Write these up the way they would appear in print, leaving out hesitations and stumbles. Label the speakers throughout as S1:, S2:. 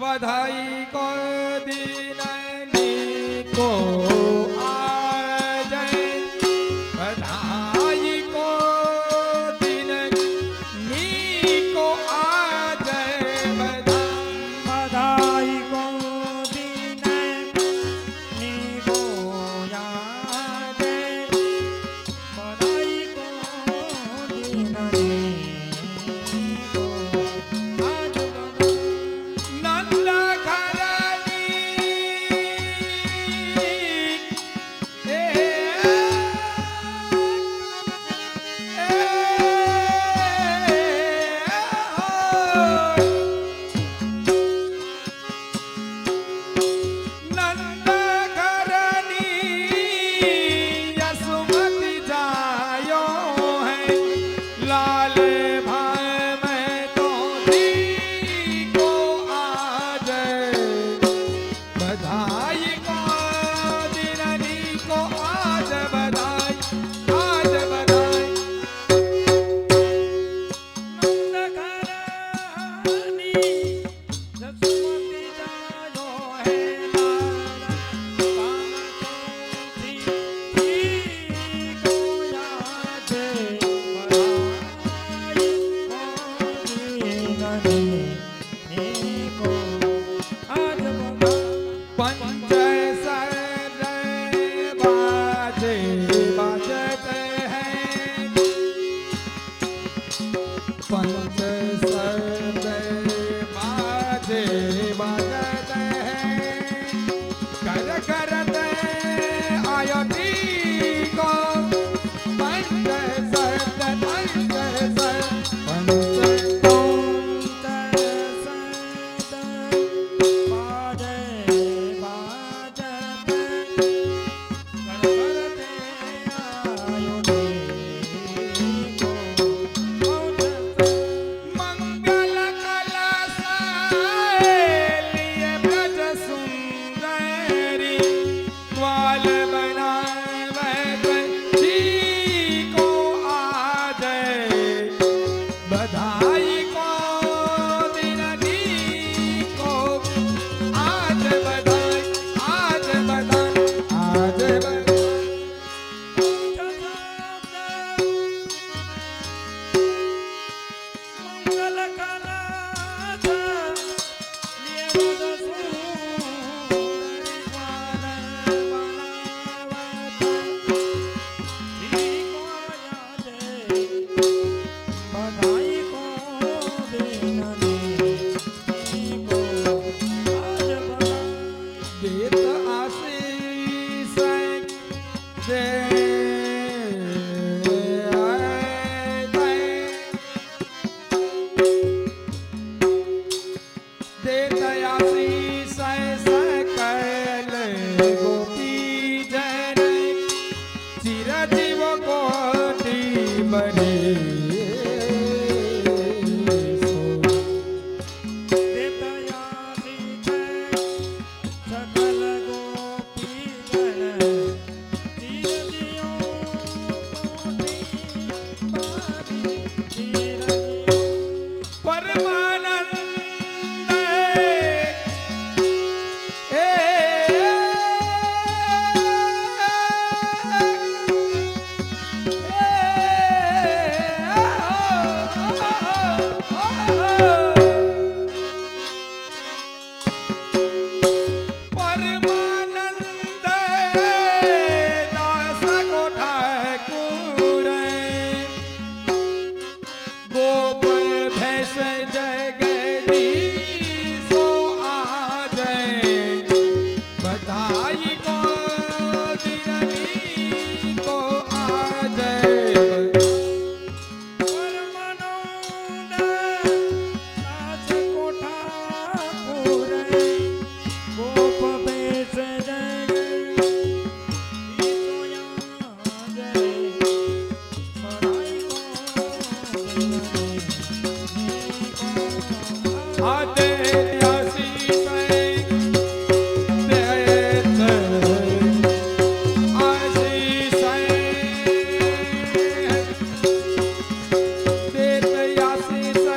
S1: बधाई को दीननी को आज बधाई को दीननी को आज
S2: बधाई को दीननी को आज बधाई को दीननी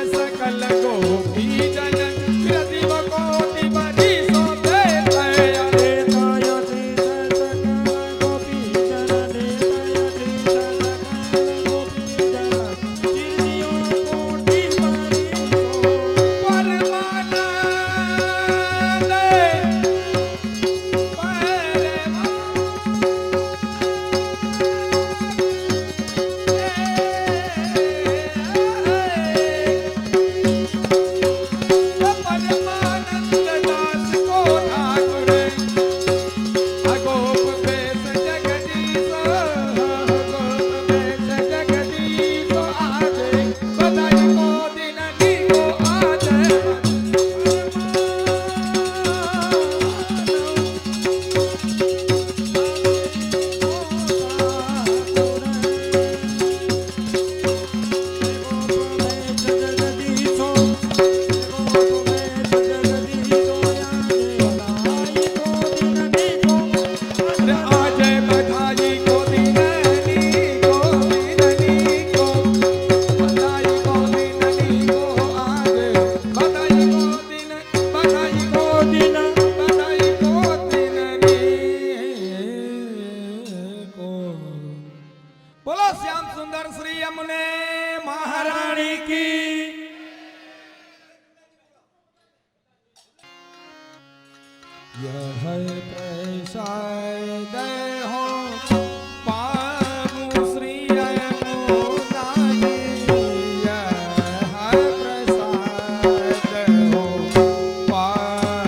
S1: सकल गोपी जन दिव कोटि यह प्रसाद हो पावु श्री यमुना जी। यह प्रसाद हो पावु।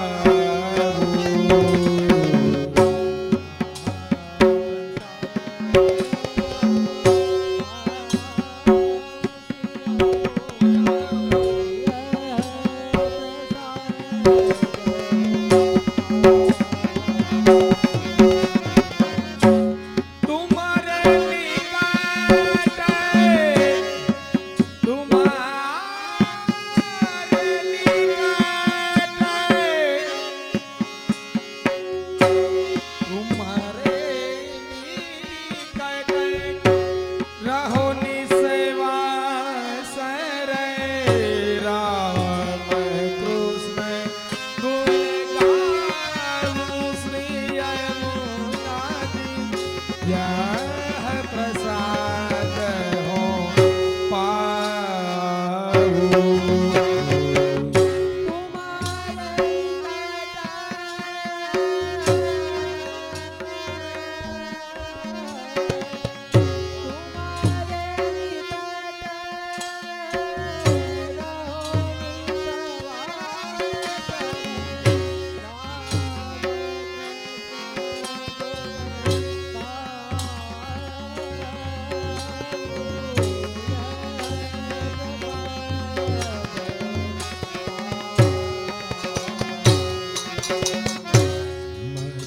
S1: तुम्हारे निकट तुम्हारे निकट तुम्हारे निकट रहो निसेवा सरे। राम कृष्ण गुण गाऊं श्री यमुना जी। यह प्रसाद हो पाऊं।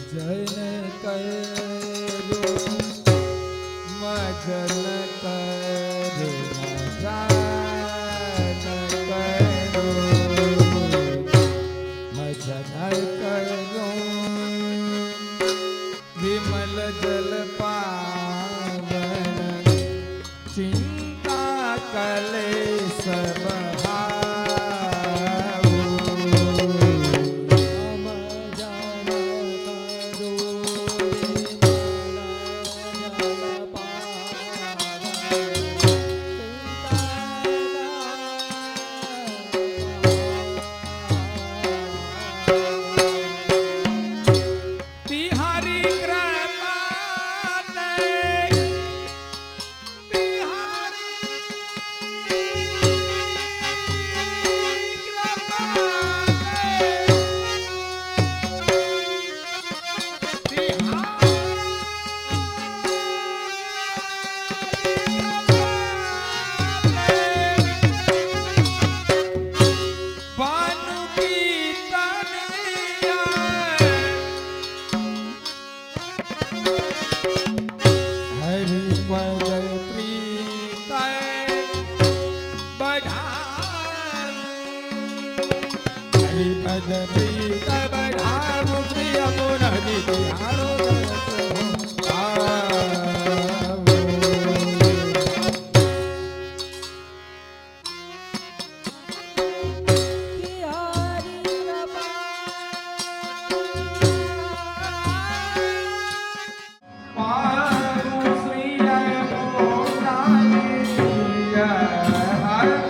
S1: मजन करो मजन करो मजन करो विमल जल पावन चिंता कलेश बहाओ। तिहारी कृपा बानु की तनिया हरि पद प्रीत बढ़ाऊं। हरि पद प्रीत बढ़ाऊं श्री यमुना जी। तिहारो दरस हो पाऊं। पावु श्री यमुना जी। यह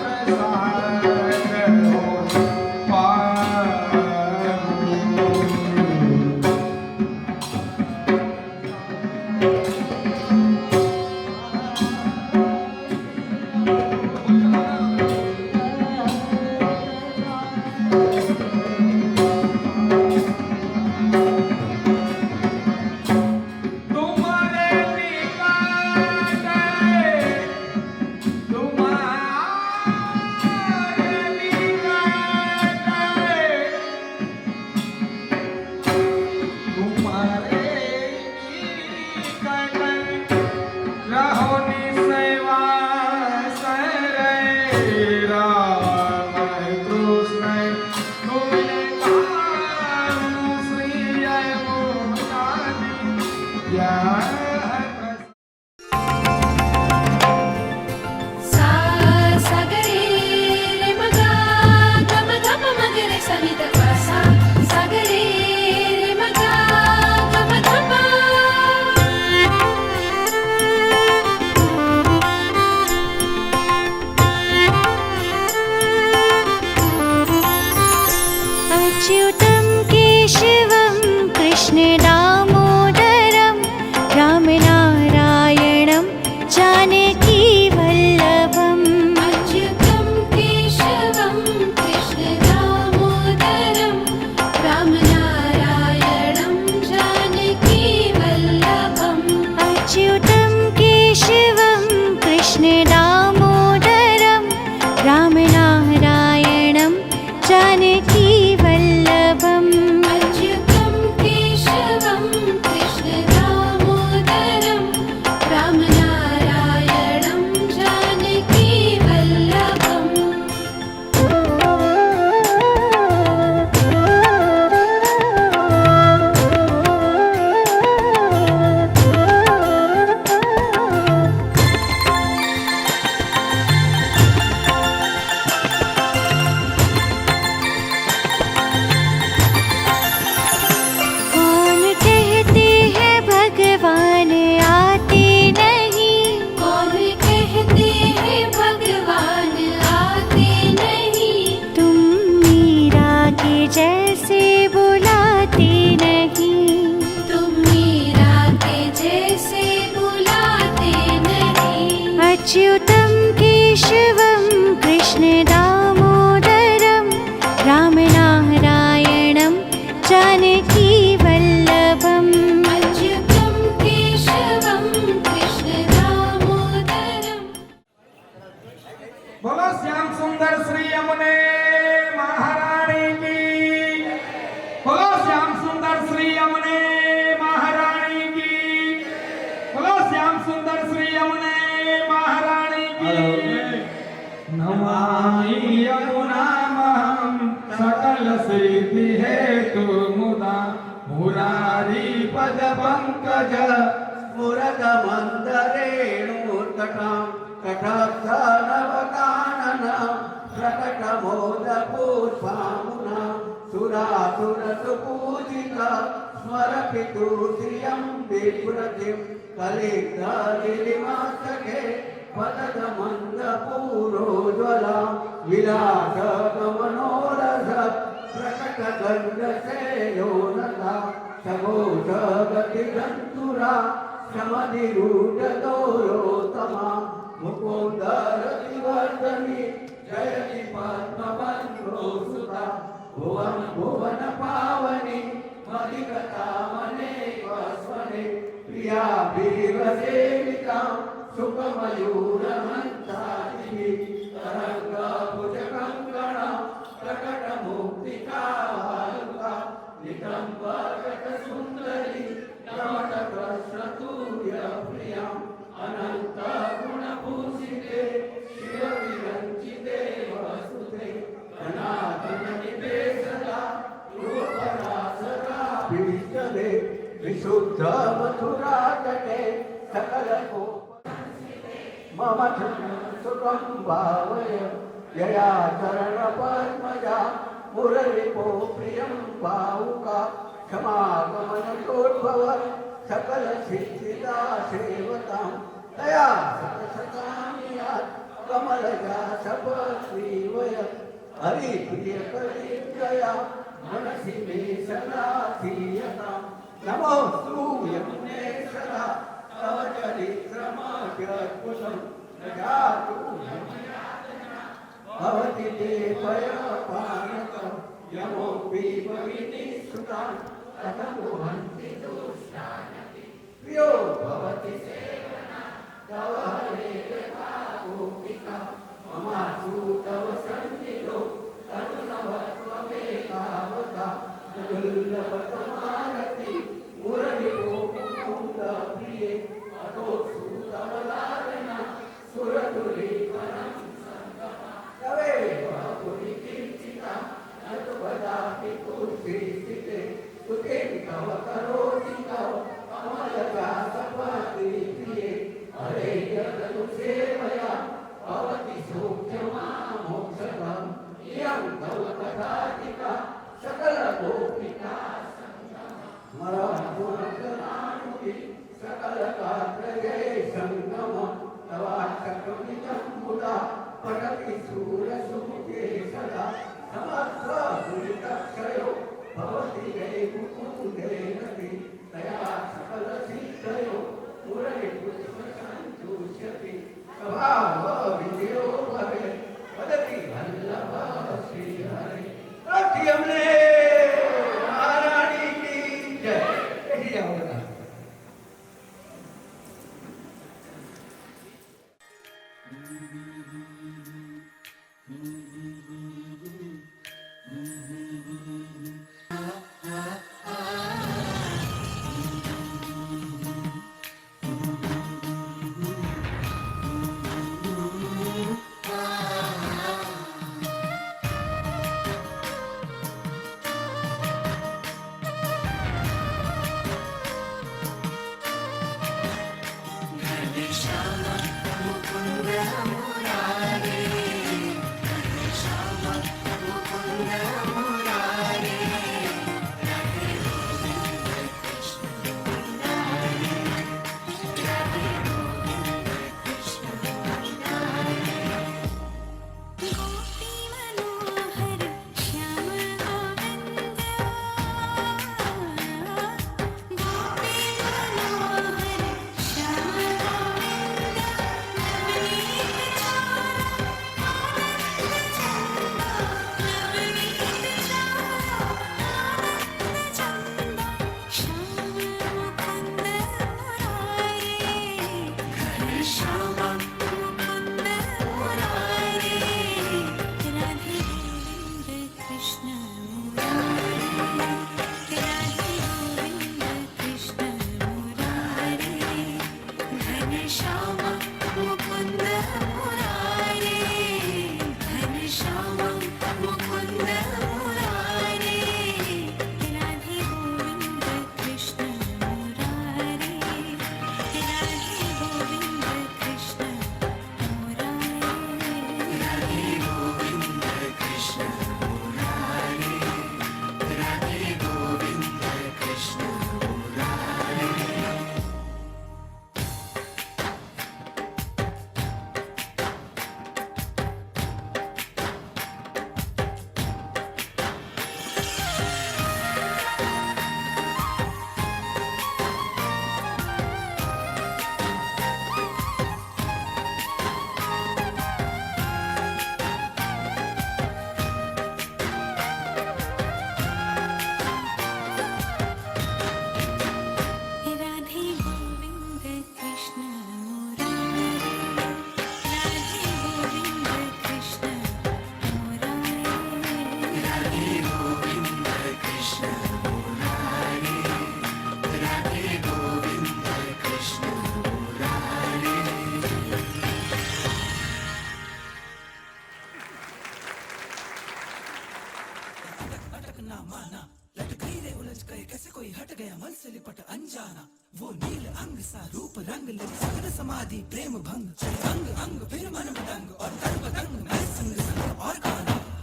S1: प्रसाद हो पावु। श्री यमुने महारानी की। बोलो श्याम सुंदर श्री यमुने महारानी की। नमामि यमुनामहं सकल सिद्धि हेतु मुदा मुरारी पद पंकज
S3: स्फुरद मन्दरेणुतटां कटाक्षनवकानन प्रकटमोदपूर्वामुना सुरासुरसुपूजिता स्मरपितुर्धियं बिभ्रतिं कलिग्धगिरिमस्तके पततमन्दपूरोज्ज्वला विलासगमनोरथ प्रकटगण्डसेयोनता सघोषगतिगन्तुरा समधिरूढदोरोत्तमा मुकुन्दरतिवर्धनि जयति पद्मबन्धोसुता भुवन भुवन पावनि मदिगतामनेकस्वने प्रिया वीरसेवितां सुखमयूरमन्तादिभिः तरङ्गभुजकङ्कणा प्रकटमुक्तिकावालुका नितम्बरकटसुन्दरी नमतकृष्णतूर्यप्रियाम् अनन्तगुणभूषिते शिवविरञ्चिते वसुते अनाथनिवेशदा रूपरासराभीष्टदे विशुद्धमथुरातटे सकलको मम सुखं भावय यया चरणपद्मजा मुररिपो प्रियं पावुका क्षमागमनतोद्भव सकलसिद्धिदा सेवतां तया सतसतामियात् कमलजा सपश्रीवय हरिप्रियकरीन्द्रया मनसि मे सदा धीयतां नमोऽस्तु यमुने सदा तव चरित्रमत्यद्भुतं न जातु भवति ते पयपानकं यमोऽपि भगिनीसुतान् कथमुहन्ति दुष्टानपि प्रियो भवति सेवना तव हरेर्भावोपिका ममासु तव सन्निधौ तनुनवत्वमेकावता दुर्लभतमारति मुररिपो मुकुन्दप्रिये अतोऽसु तव लालना सुरतुलीकरं तवेव पुरिकीर्तिता न तु वदामि कुर्सीस्थिते तुते तव करोति तव कमलव्यासपतिप्रिये हरे यदनु सेवया भवति सौख्यमामोक्षदम् इयं तव कथाधिका सकलगोपिका स्मरमुनकराणुति सकलगात्रये सङ्गमम् तवाक्षकमिदं मुदा पठति सूरसुमुखे सदा समर्थगुणितक्षयो भवति वे मुकुन्देनपि तया सकलसिद्धयो मुररिपुष्पसन्तुष्यति स्वभावविजयो भवेत् वदति वल्लभः श्रीहरे। श्री यमुने महारानी की जय। श्री यमुना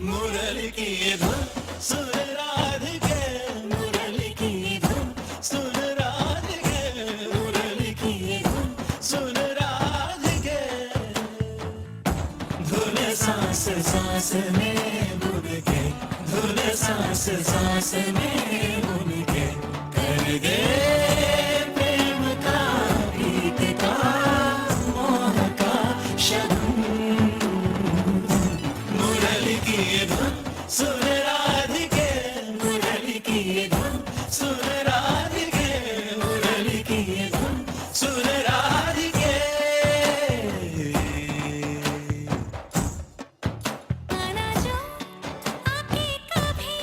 S4: मुरली की धुन सुन राधिके मुरली की धुन सुन राधिके मुरली की धुन सुन राधिके धुन सांस सांस में बुन के धुन सांस सांस में बुन के कर दे प्रेम का गीत का मोह का शगुन मुरली की धुन सुन राधिके मुरली की धुन सुन राधिके मुरली की धुन सुन राधिके
S5: आना जो आके कभी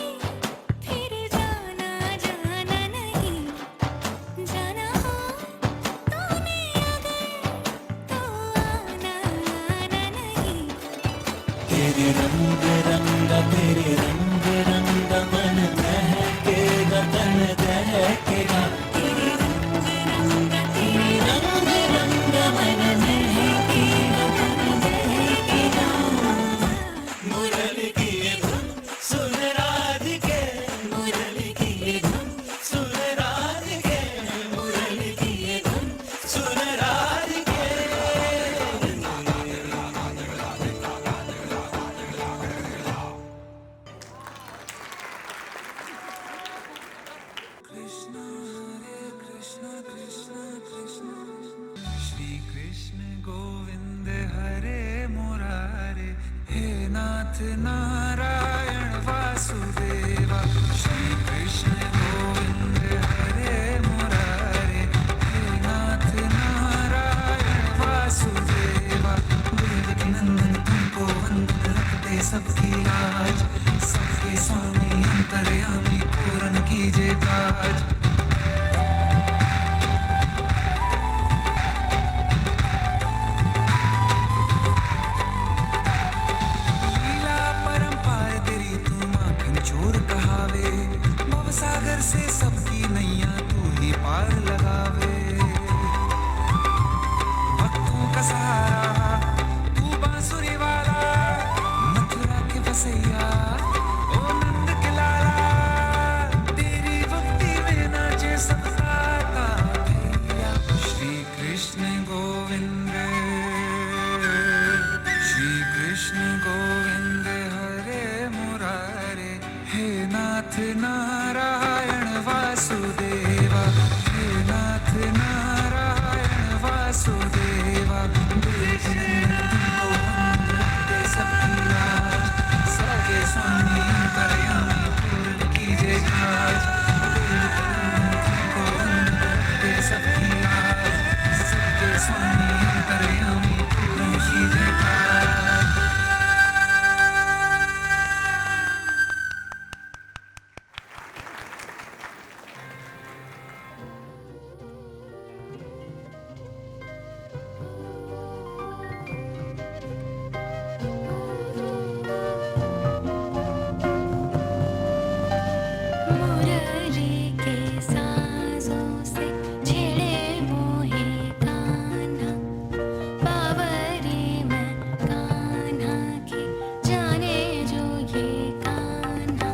S5: फिर जाना जाना नहीं जाना हो तूने अगर तो आना आना नहीं
S4: तेरे रंग रंग तेरे रंग रंग मन महकेगा तन दहकेगा तेरे रंग रंग मन महकेगा तन दहकेगा मुरली की धुन सुन राधिके मुरली की धुन सुन राधिके मुरली की धुन सुन राधिके
S6: श्री कृष्ण गोविंद हरे मुरारे हे नाथ नारायण वासुदेवा श्री कृष्ण गोविंद हरे मुरारे हे नाथ नारायण वासुदेवा देवकी नंदन तुमको वंदन रखते सबकी लाज सबके स्वामी अंतर्यामी पूर्ण कीजिए काज लीला परंपार तेरी तू माखन चोर कहावे भव सागर से सबकी नैया तू ही पार लगावे भक्तों का सहारा तू बांसुरी वाला मथुरा के बसैया ओ नंद के लाला तेरी भक्ति में नाचे सब गाता भैया श्री कृष्ण गोविंद श्री कृष्ण गोविंद हरे मुरारे हे नाथ नारायण वासुदेवा हे नाथ नारायण वासुदेवा तुमको वंदते सबकी लाज सबके स्वामी अंतर्यामी पूर्ण कीजिए काज तुमको वंदते सबकी लाज सबके स्वामी अंतर्यामी पूर्ण कीजिए काज
S5: मुरली के साजों से छेड़े मोहे कान्हा बावरी में कान्हा की जाने जो ये कान्हा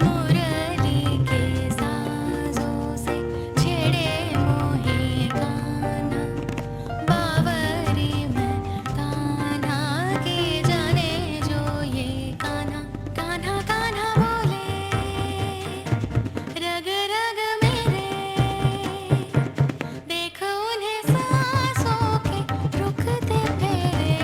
S5: मुरली के साजों से छेड़े मोहे कान्हा बावरी में कान्हा की जाने जो ये कान्हा कान्हा कान्हा बोले रग रग मेरे देखो उन्हें सांसों के रुकते फेरे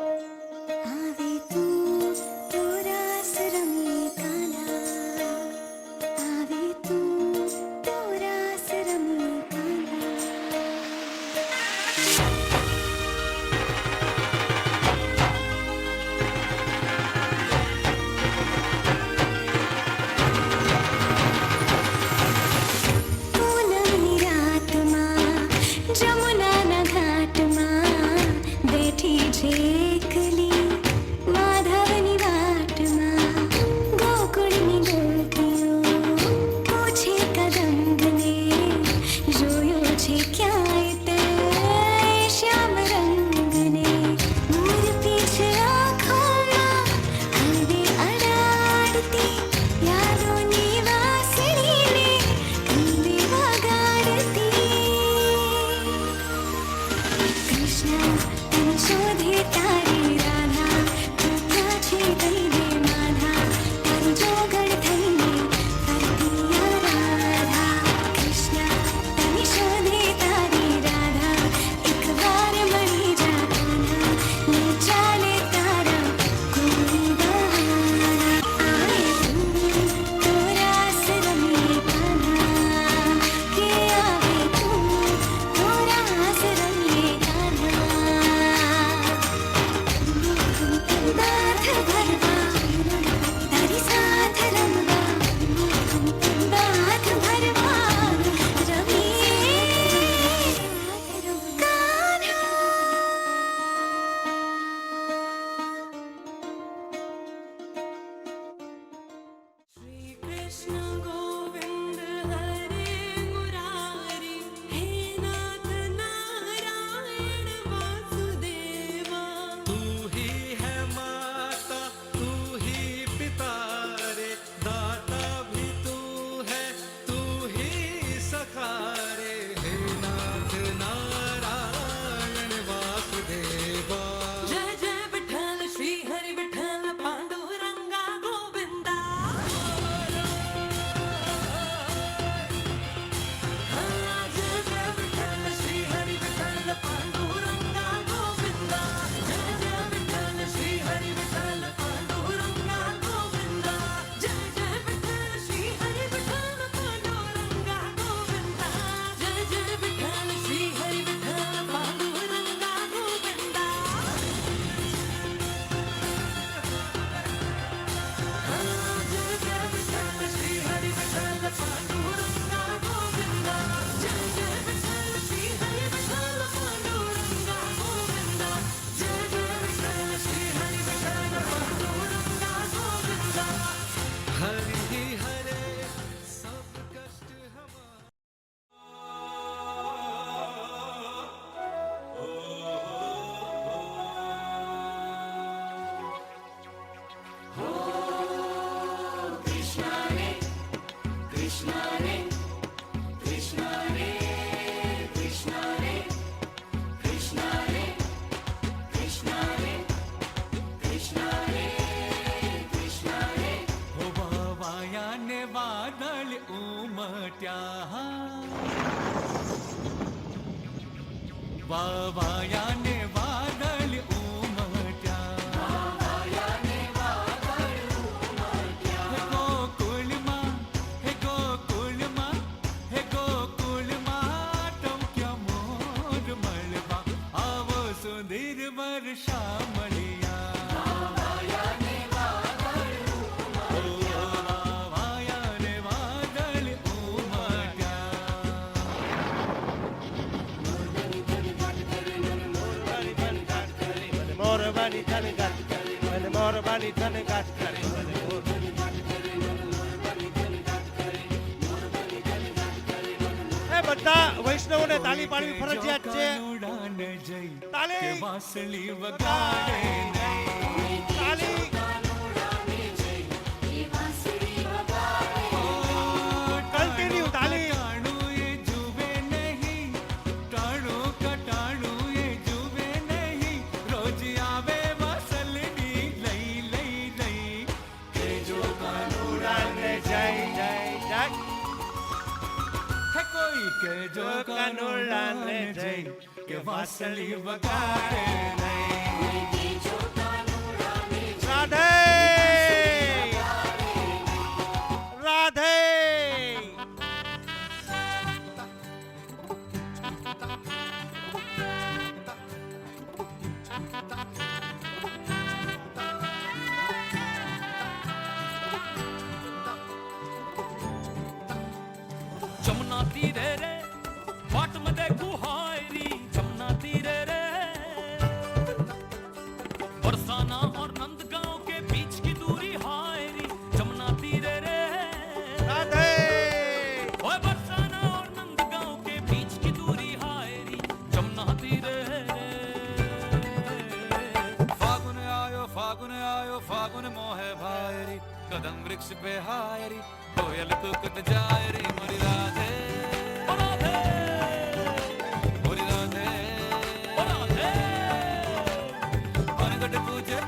S5: आवे तू रास रंगी कान्हा
S4: हो वायाने वादळ उमट्या वायाने वादळ उमट्या हे गोकुळमा टवक्या मोर मळवा आवो सुंदर वर्षा मळिया वायाने वादळ उमट्या
S7: બધા વૈષ્ણવોને તાળી પાડવી ફરજિયાત છે.
S4: ઉડાન જઈ
S7: તાળી.
S4: કે વાંસળી વગાડે નહીં
S7: તાળી. Continue, તાળી.
S4: ટાણું એ જુએ નહીં ટાણું કટાણું એ જુએ નહીં રોજ આવે વાસલડી લઈ લઈ લઈ કે જો કાનુડાને
S7: જય જય જય
S4: હે કોઈ કે જો કાનુડાને જઈ કે વાસળી વગાડે નહીં
S7: રાધે રાધે.
S4: जमुना तीरे रे बाट में देखूं हायरी जमुना तीरे रे बरसाना और नंदगांव के बीच की दूरी हायरी जमुना तीरे रे
S7: રાધે
S4: ओए बरसाना और नंदगांव के बीच की दूरी हायरी जमुना तीरे रे फागुन आयो फागुन मोहे भायरी कदम वृक्ष पे हायरी कोयल कुकट जायरी मोरी राधे मोरी राधे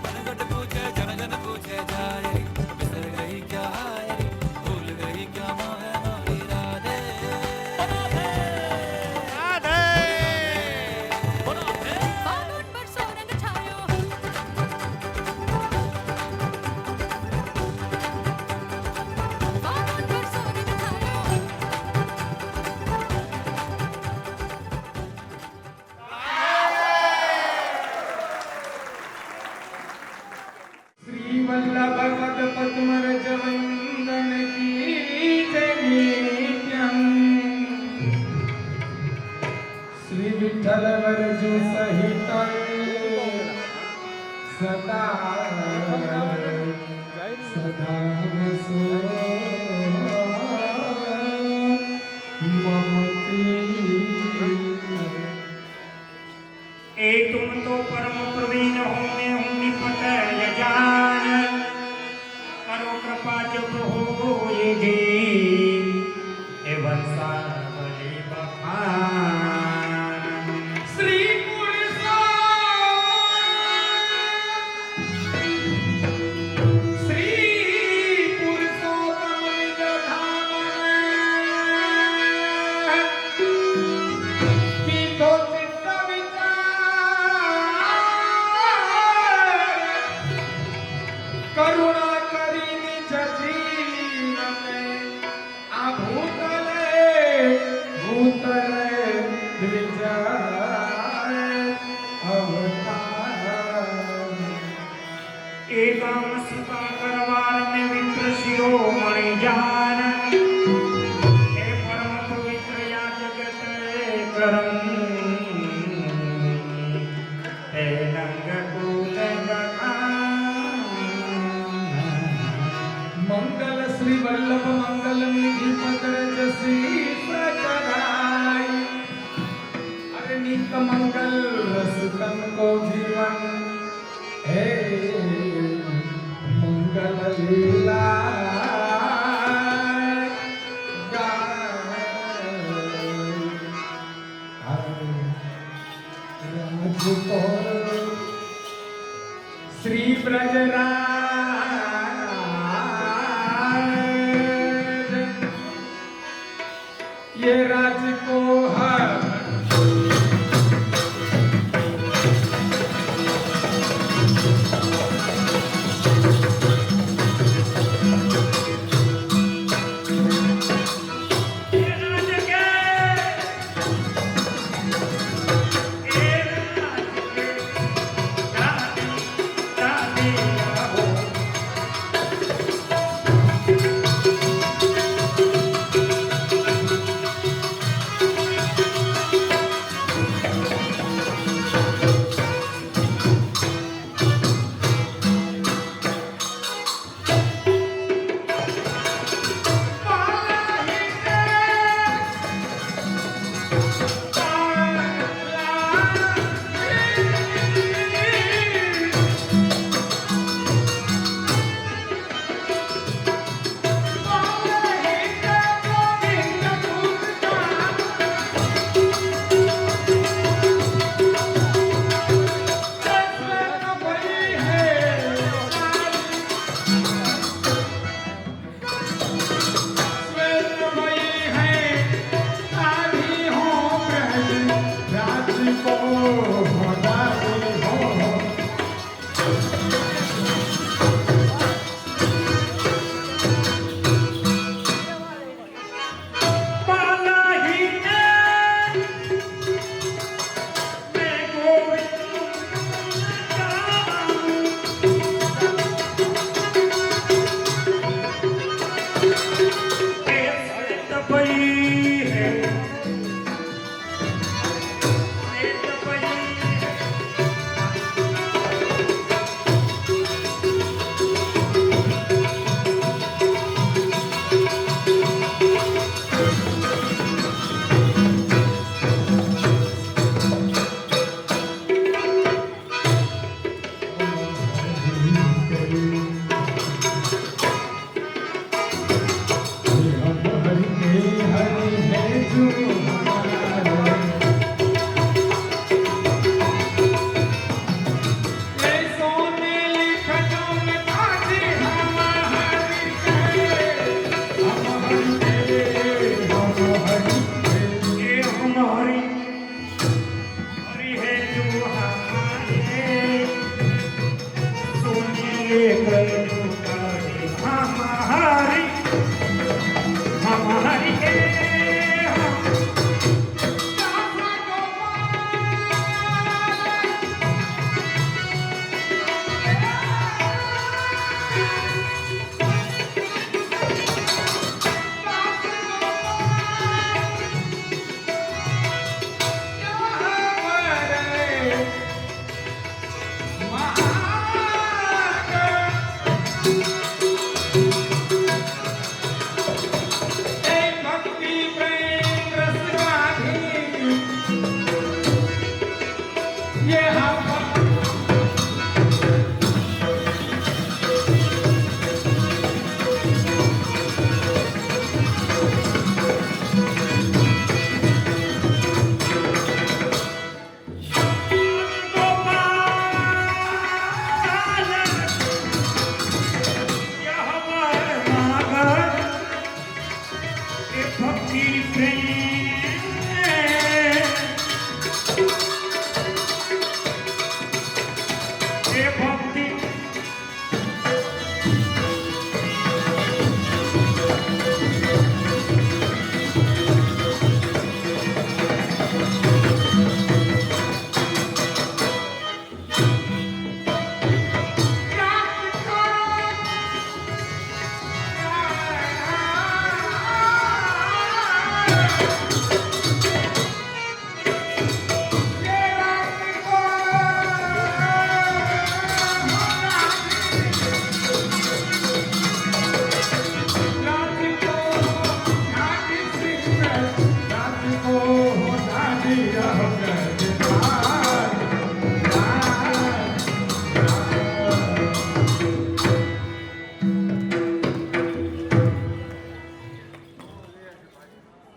S4: पनगट पूछे जन जन पूछे जायरी बिसर गई क्या हायरी भूल गई क्या मोहे मोरी राधे
S7: રાધે.
S5: फागुन बरसो रंग छायो फागुन बरसो रंग छायो
S1: श्री वल्लभ पद पद्मरज वंदन की जय नित्यं श्री विठ्ठल वरजु सहित सदा सदा वसो ममती
S8: ए तुम तो परम प्रवीण हो मैं हूँ निपट यजान करो कृपा जब हो ये जी ए वंशावली बखान
S1: श्री पुरुषोत्तम धाम की तो चित्त विचार करुणा करी निज जीवन में आ भूतले द्विजाय अवतार
S8: ए गाम सुता करवार में विप्र शिरोमणि जान ए परम पवित्र या जगत करम ए नंग कूल
S1: मंगल श्री वल्लभ मंगल निधि पकड़ जसी प्रचराई अरे निक मंगल रस तन को जीवन हे मंगल लीला રાજકો શ્રી ब्रजराज ये राजको है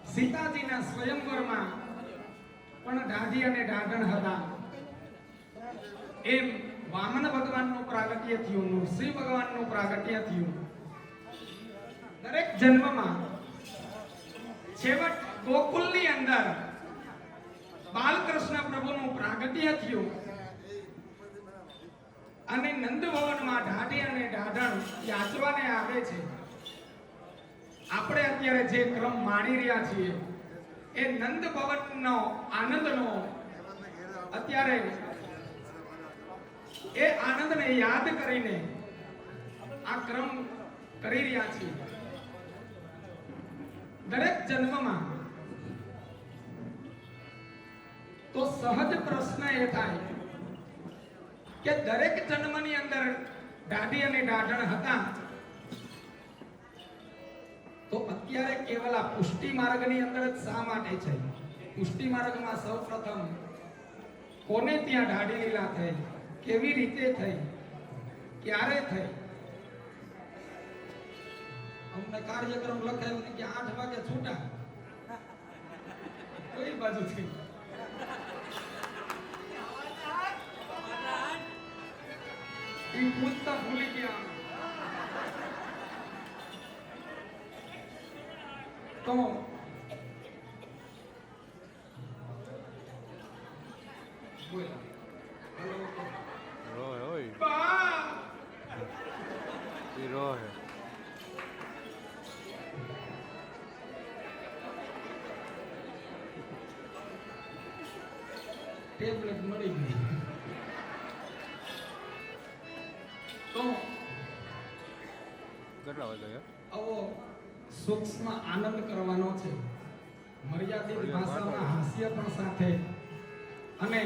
S1: સીતાજીના સ્વયંવરમાં પણ ડાઢી અને ડાઢણ હતા એમ વામન ભગવાનનું પ્રાગટ્ય થયું, નૃસિંહ ભગવાનનું પ્રાગટ્ય થયું. દરેક જન્મમાં છેવટ ગોકુલની અંદર બાલકૃષ્ણ પ્રભુનું પ્રાગટ્ય થયું અને નંદ ભવનમાં ઢાઢી અને ઢાઢણ યાચવાને આવે છે. આપણે અત્યારે જે ક્રમ માણી રહ્યા છીએ એ નંદ ભવનનો આનંદનો અત્યારે એ આનંદને યાદ કરીને આ ક્રમ કરી રહ્યા છીએ. દરેક જન્મમાં તો સહજ પ્રશ્ન એ થાય કે દરેક જન્મની અંદર ઢાઢી અને ઢાઢણ હતા, તો અત્યારે કેવલ આ પુષ્ટિ માર્ગની અંદર જ શા માટે છે? પુષ્ટિ માર્ગમાં સૌપ્રથમ કોને ત્યાં ઢાઢી લીલા થઈ, કેવી રીતે થઈ, ક્યારે થઈ? અમને કાર્યક્રમ લખાયું ને કે 8 વાગે છૂટા, કોઈ બાજુથી ઈ પૂછતા ભૂલી ગયા. તો
S7: રોય ઓય
S1: બા
S7: ઈ રોય
S1: ટેબ્લેટ મળી ગઈ. તો
S7: કેટલા વાગે
S1: આવો સૂક્ષ્મ આનંદ કરવાનો છે, મર્યાદિત ભાષામાં હાસ્ય પણ સાથે, અને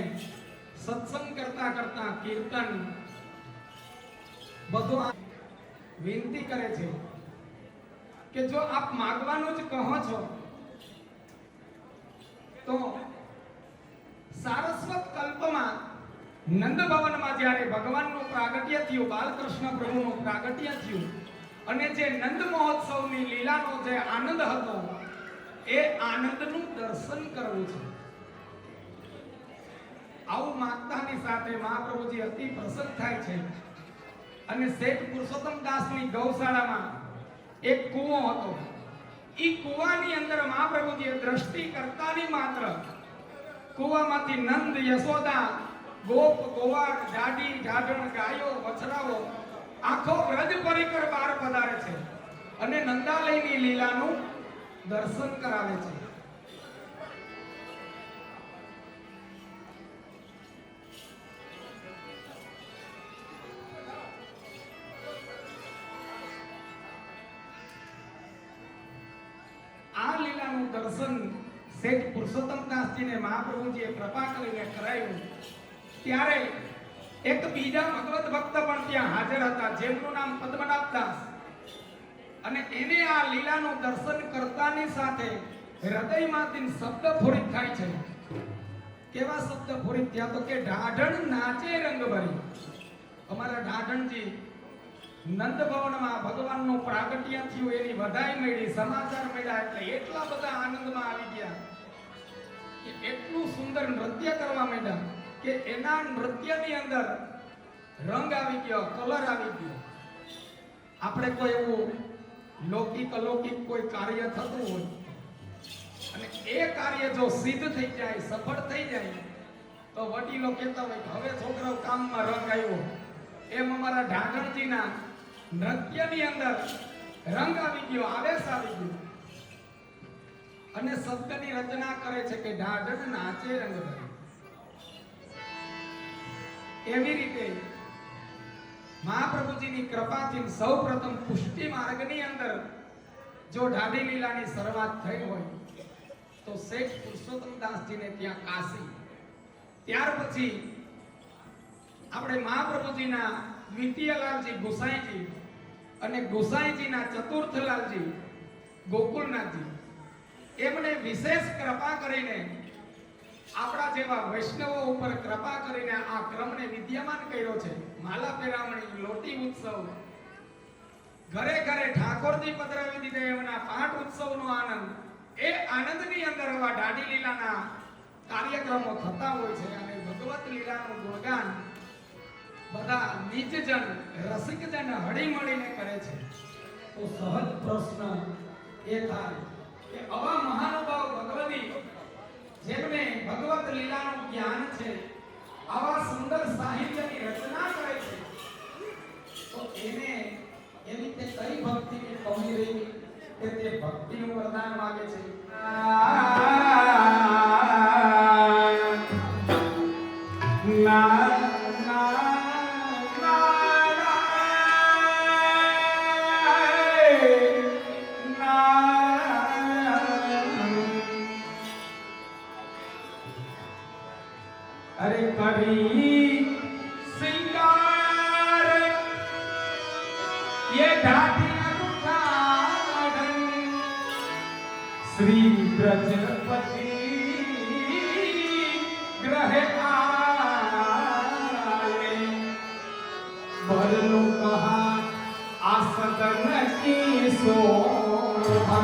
S1: સત્સંગ કરતા કરતા કીર્તન બધું આ વિનંતી કરે છે કે જો આપ માગવાનું જ કહો છો તો સારસ્વત કલ્પમાં નંદ ભવનમાં જ્યારે ભગવાનનું પ્રાગટ્ય થયું, બાલકૃષ્ણ પ્રભુનું પ્રાગટ્ય થયું અને જે નંદ મહોત્સવની લીલાનો જે આનંદ હતો એ આનંદનું દર્શન કરવું છે. આવું માગતાની સાથે મહાપ્રભુજી અતિ પ્રસન્ન થાય છે અને શેઠ પુરુષોત્તમ દાસની ગૌશાળામાં એક કૂવો હતો. ઈ કૂવાની અંદર મહાપ્રભુજીએ દ્રષ્ટિ કરતાની માત્ર કૂવામાંથી નંદ, યશોદા, ગોપ, ગોવાળ, ઢાઢી, ઢાઢણ, ગાયો, વછરાઓ આખો વ્રજ પરિકર બહાર પધારે છે અને નંદાલયની લીલાનું દર્શન કરાવે છે. આ લીલાનું દર્શન શેઠ પુરુષોત્તમ દાસજીને મહાપ્રભુજીએ કૃપા કરીને કરાયું. ત્યારે એક બીજા ભગવત ભક્ત પણ ત્યાં હાજર હતા, જેમનું નામ પદ્મનાભ દાસ, અને એને આ લીલાનું દર્શન કરતાની સાથે હૃદયમાંથી શબ્દ ફોરિત થાય છે. કેવા શબ્દ ફોરિત થયા? તો કે ઢાઢણ નાચે રંગ ભરી. અમારા ઢાઢણજી નંદ ભવનમાં ભગવાનનું પ્રાગટ્ય થયું એની વધાઈ મળી, સમાચાર મળ્યા એટલે એટલા બધા આનંદમાં આવી ગયા કે એટલું સુંદર નૃત્ય કરવા માંડ્યા કે એના નૃત્યની અંદર રંગ આવી ગયો, કલર આવી ગયો. આપણે કોઈ એવું લૌકિક અલૌકિક કોઈ કાર્ય થતું હોય અને એ કાર્ય જો સિદ્ધ થઈ જાય, સફળ થઈ જાય, તો વડીલો કહેતા હોય કે હવે છોકરાઓ કામમાં રંગ આવ્યો. એમ અમારા ઢાઢણજીના નૃત્યની અંદર રંગ આવી ગયો, આવેશ આવી ગયો અને શબ્દની રચના કરે છે કે ઢાઢણ નાચે રંગ ભરી. એવી રીતે મહાપ્રભુજીની કૃપાથી સૌપ્રથમ પુષ્ટિ માર્ગની અંદર જો ઢાઢી લીલાની શરૂઆત થઈ હોય તો શેઠ પુરુષોત્તમ દાસજીને ત્યાં કાશી, ત્યાર પછી આપણે મહાપ્રભુજીના દ્વિતીયલાલજી ગુસાઈજી અને ગુસાઈજીના ચતુર્થલાલજી ગોકુલનાથજી, એમણે વિશેષ કૃપા કરીને આપણા જેવા વૈષ્ણવો ઉપર કૃપા કરીને આ ક્રમને વિદ્યમાન કર્યો છે. માલા પેરામણી, લોટી ઉત્સવ, ઘરે ઘરે ઠાકોરજી પધરાવી દીધા એમના પાઠ ઉત્સવનો આનંદ, એ આનંદની અંદર આવા ઢાઢી લીલાના કાર્યક્રમો થતા હોય છે અને ભગવત લીલાનું ગુણગાન બધા નીચજન રસિકજન હળી મળીને કરે છે તો સહજ પ્રશ્ન એ થાય કે આવા મહાનુભાવ ભગવતી જેમને ભગવત લીલાનું જ્ઞાન છે આવા સુંદર સાહિત્યની રચના કરે છે તો એને એની તે કઈ ભક્તિની કમી રહી કે તે ભક્તિનું વરદાન માંગે છે અરે કરી સિંગાર ये ढाटिया गार्डन श्री ब्रजपति ग्रह आए बरलो कहा आ सदन की शोभा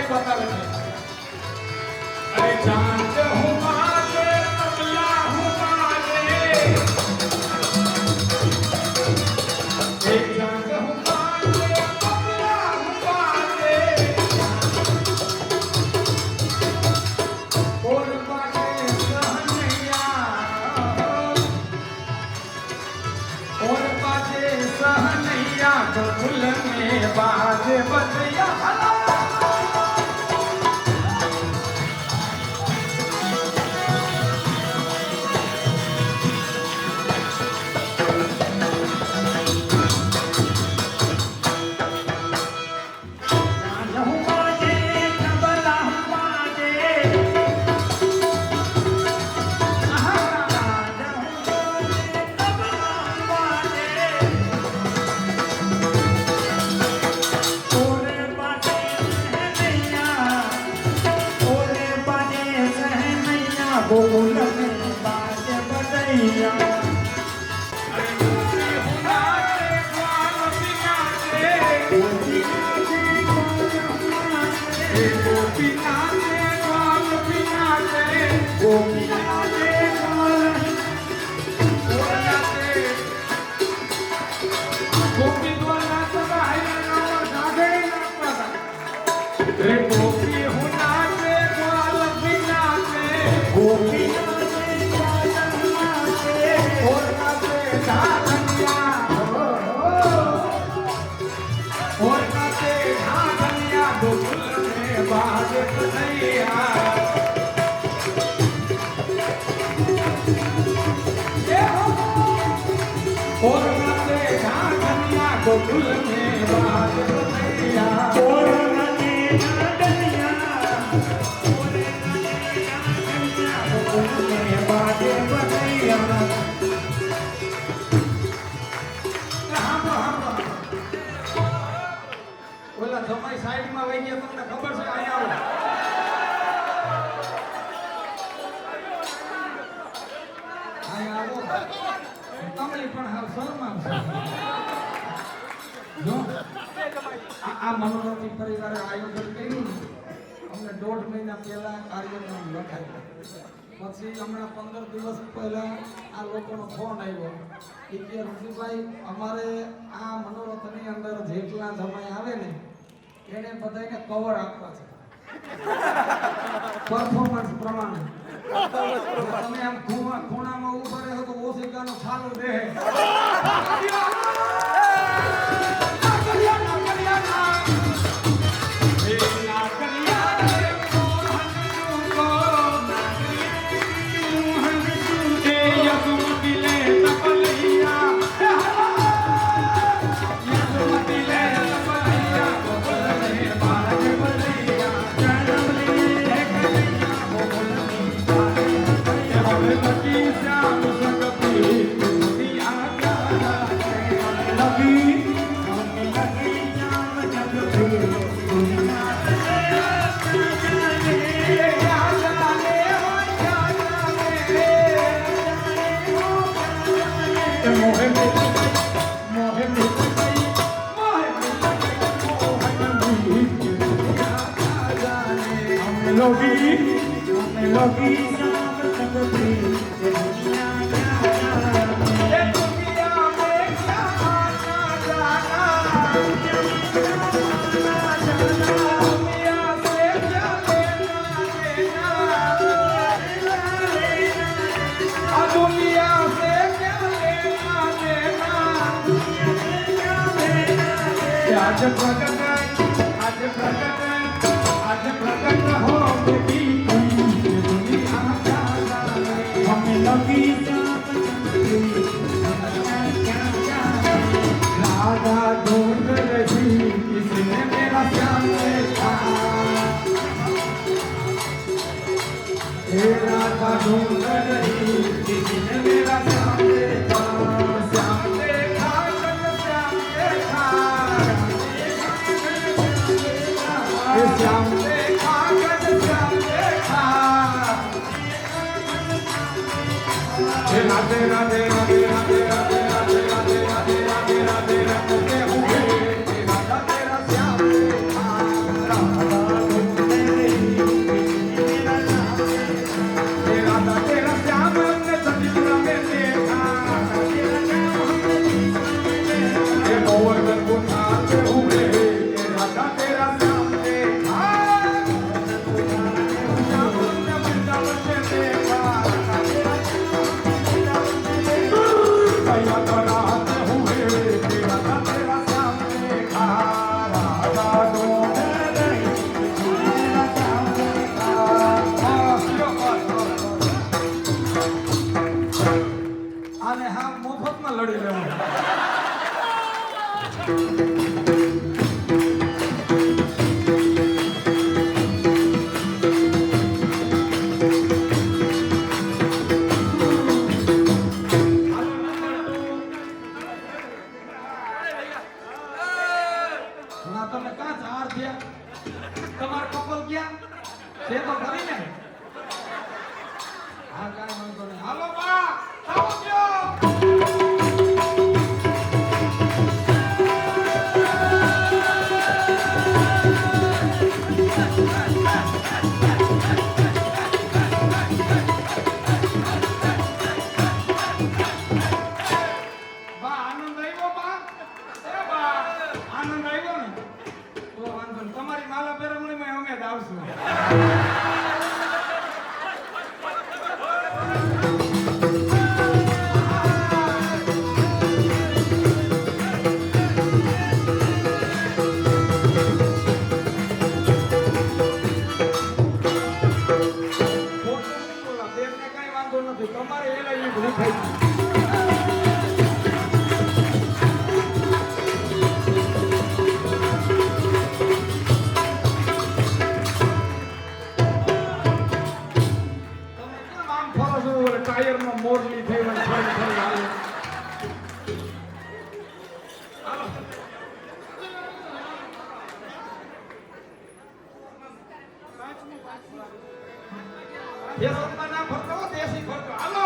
S1: બતાવે છે અરે જાંચ હું બાજે તબલા હું બાજે એક જાંચ હું બાજે તબલા હું બાજે ઓર બાજે સહનૈયા બબુલ में बाजे बजैया આ મનોરંજન પરિવારે આયોજન કર્યું અમને 1.5 મહિના પહેલા કાર્યક્રમ લખાયો પછી હમણાં 15 દિવસ પહેલા આ લોકોનો ફોન આવ્યો કે ઋષિભાઈ અમારે આ મનોરથની અંદર જેટલા જમાઈ આવે ને એને બધાને કવર આપવા છે પરફોર્મન્સ પ્રમાણે તમે આમ ખૂણામાં ઉભા રહો તો ઓશિકાનું છાલું દે આને હા મફતમાં લડી લેવું તમે કાં ચાર થયા તમાર કપલ ક્યાં છે તો ખરી ને હા કાંઈ વાંધો નહીં હાલો બા આવજો તમારી માલા પેરવણીમાં અમે જ આવશું બેનને કાંઈ વાંધો નથી તમારે એલા એ ભૂલ થઈ ટાયરમાં મોરલી થઈ હોય ફરી ફરી હાલે દેશમાં ના ફરતો દેશી ફરતો હાલો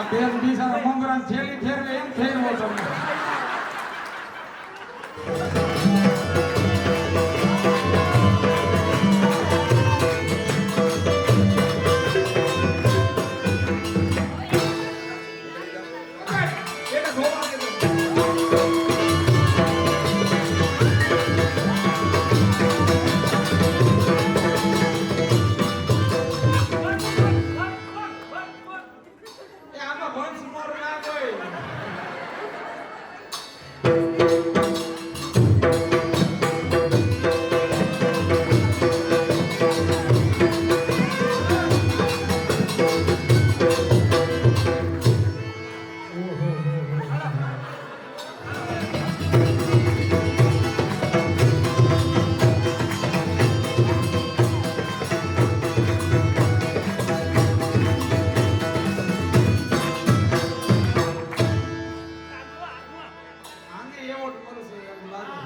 S1: આ બેન બિચારા મમરાની થેલી ફેરવે એમ ફેરવો તમે. એને જોવા દેજો. એ આમાં વંશ મારું ના કોઈ. આને એવોર્ડ મળશે એવું લાગે.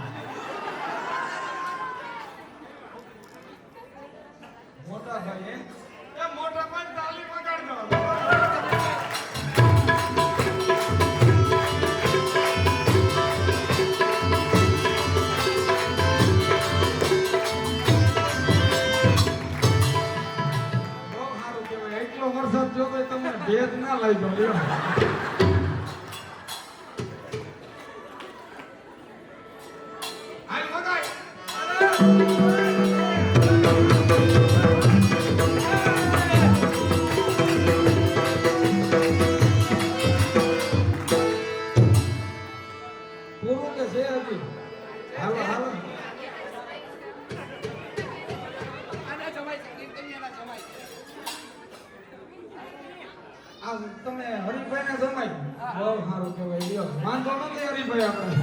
S1: મોટા ભાઈ એ મોટા ભાઈ તાલી વગાડજો. બહુ સારું કહેવાય. એટલો વરસાદ જો તો તમને ભેજ ના લાગ્યો લ્યો. હાલ વગાડ. પૂરું કે છે હજી? હાલો હાલો. આ તમે હરિભાઈ ને જમાય બહુ સારું કહેવાય લ્યો. વાંધો નથી હરિભાઈ આપણે.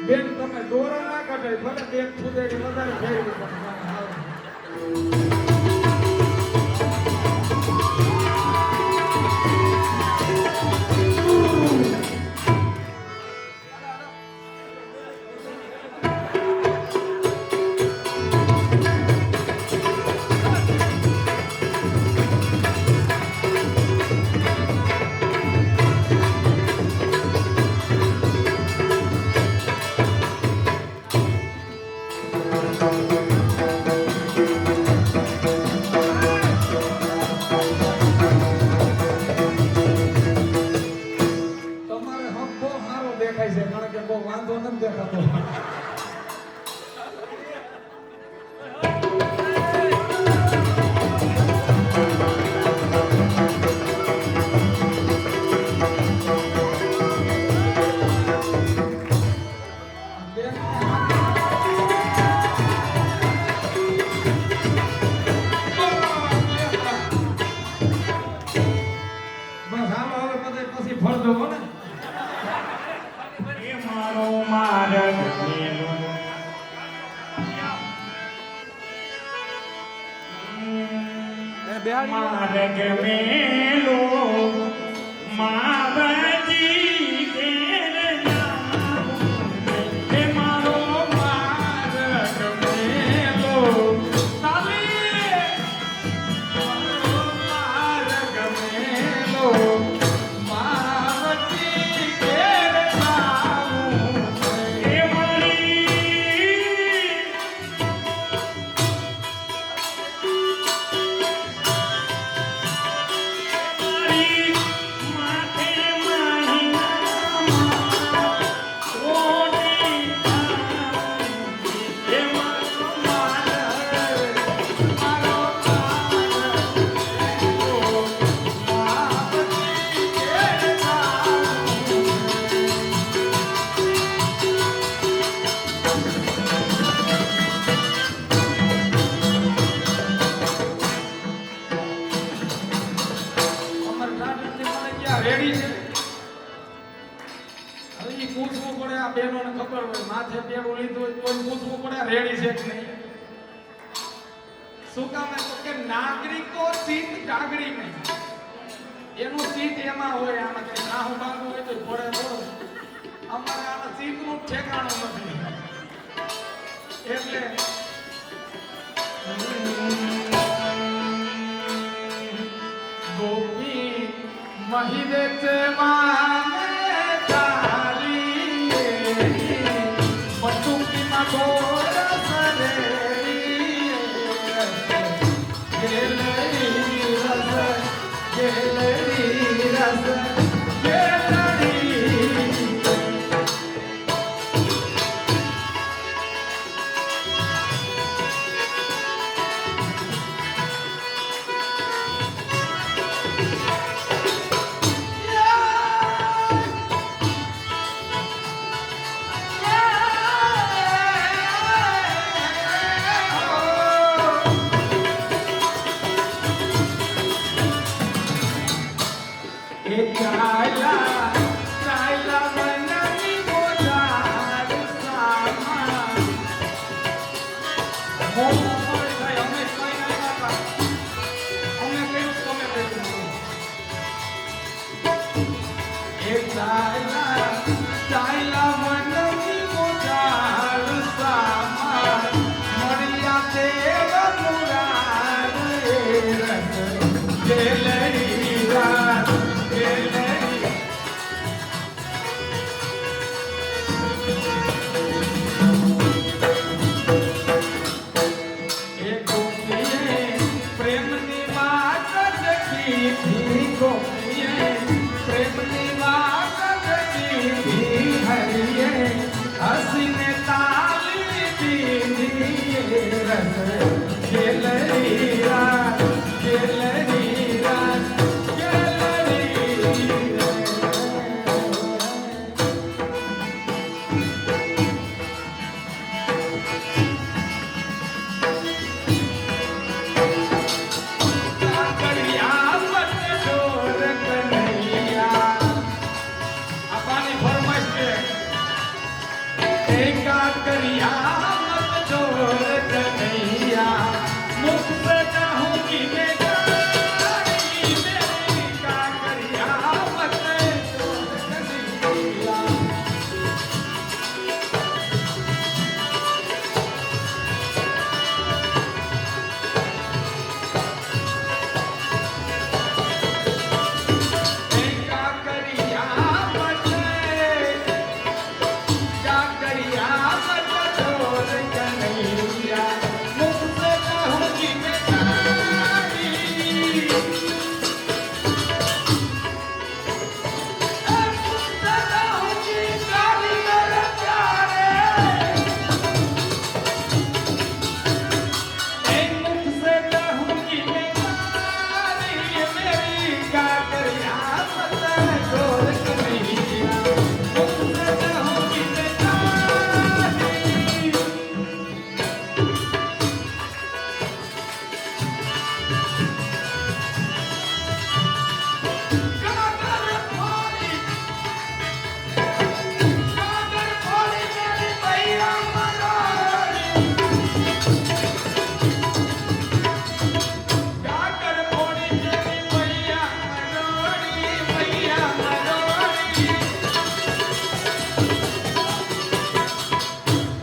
S1: બેન તમે દોરા ના કાઢે ભલે બેન ફૂદેડી વધારે ફેરવી પણ હાલો. તમારે હક બહુ સારો દેખાય છે કારણ કે બહુ વાંધો નથી દેખાતો. બેન, બસ હાલો હવે પછી ફરજો હો ને.
S8: એ મારો માર્ગ મેલો. માર્ગ મેલો માવજી ઘેર જાઉં. એ મારો માર્ગ મેલો. તાલી. મારો માર્ગ મેલો માવજી ઘેર જાઉં. એ મારી મારી માથે
S1: રેડી છે હવે ઈ પૂછવું પડે આ બહેનોને ખબર હોય માથે પેરું લીધું હોય તો પૂછવું પડે રેડી છે કે નહીં શું કામ તો કે નાગરિકો સીટ જાગડી નહીં એનું સીટ એમાં હોય આમાં કઈ નાહું બાંધવું હોય તો પડે પડો અમારે આમાં સીટનું ઠેકાણું નથી એટલે ગોપી મહિદે તે માને ચાલી પટુકી માં ગોરસ રેડી ગેલડી રસ ગેલડી રસ ગેલડી હસીને તાલી દીધી રસ ગેલડી રાત ગેલડી રાત ગેલડી કાકડિયા મત જોર કનૈયા આપાની ફરમાઈશ છે काकरिया मत छोड़ कन्हैया मुख से चाहूंगी मैं जानी मेरी काकरिया मत छोड़ कन्हैया काकरिया मत काकरिया मत छोड़ कन्हैया मुख से कहूंगी मैं जानी मुख से कहूंगी जानी मेरे प्यारे मुख से कहूंगी मैं जानी मेरी काकरिया मत छोड़ कन्हैया मुख से कहूंगी मैं जानी काकर फोड़ी मेरी मैया मनोरी काकर फोड़ी मेरी मैया मनोरी मैया मनोरी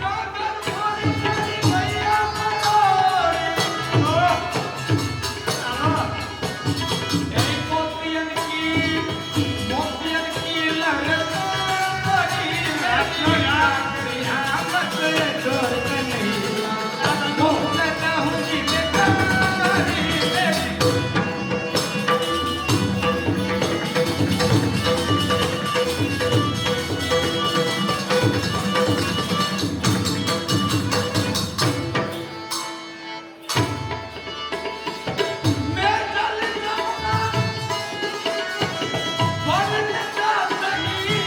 S1: काकर फोड़ी मेरी मैया मनोरी तेरी मोतियन की लहरदारी मेरी काकरिया मत छोड़ कन्हैया मुँह से कहूंगी मैं कारी मेरी मैं चल जाऊंगा बोलने का सही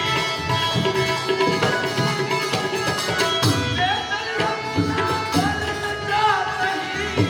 S1: मैं चल जाऊंगा बोलने का सही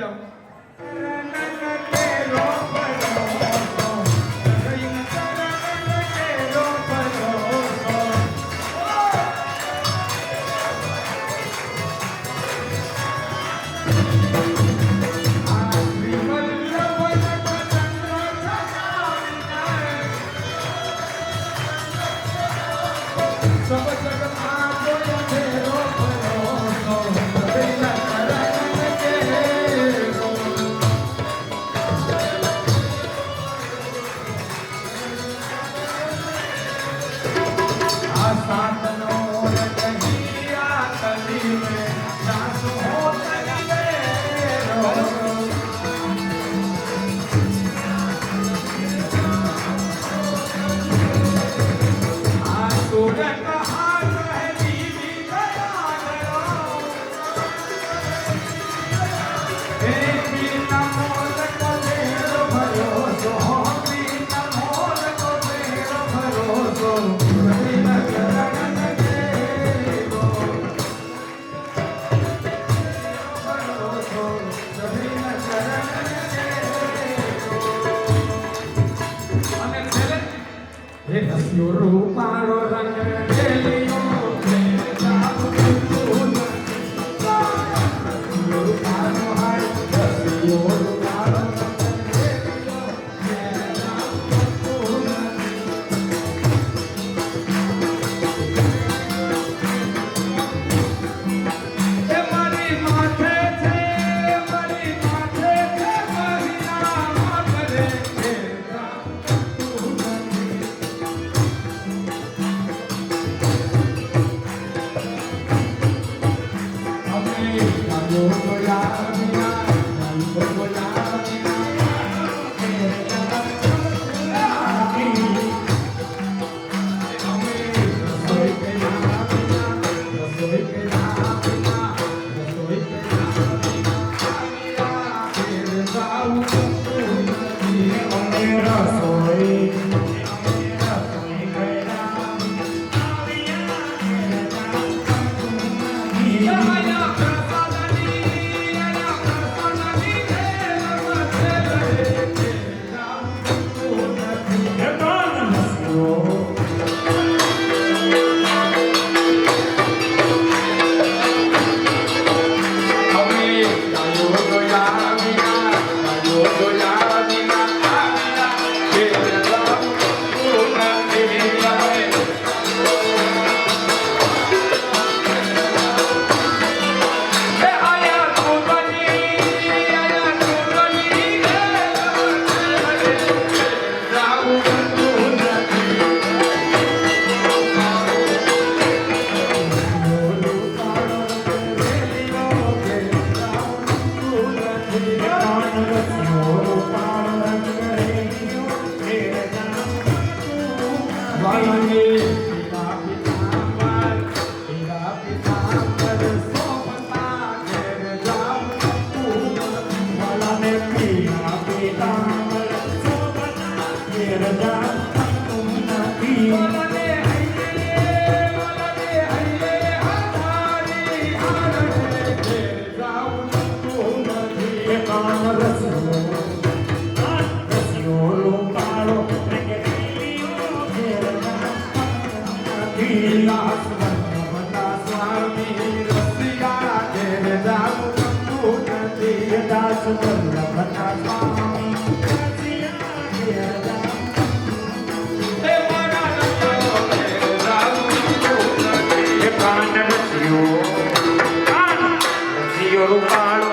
S1: જાઓ. રૂપાળો રંગ રેલિયો રૂપાળો હાય રસિયો રૂપાળો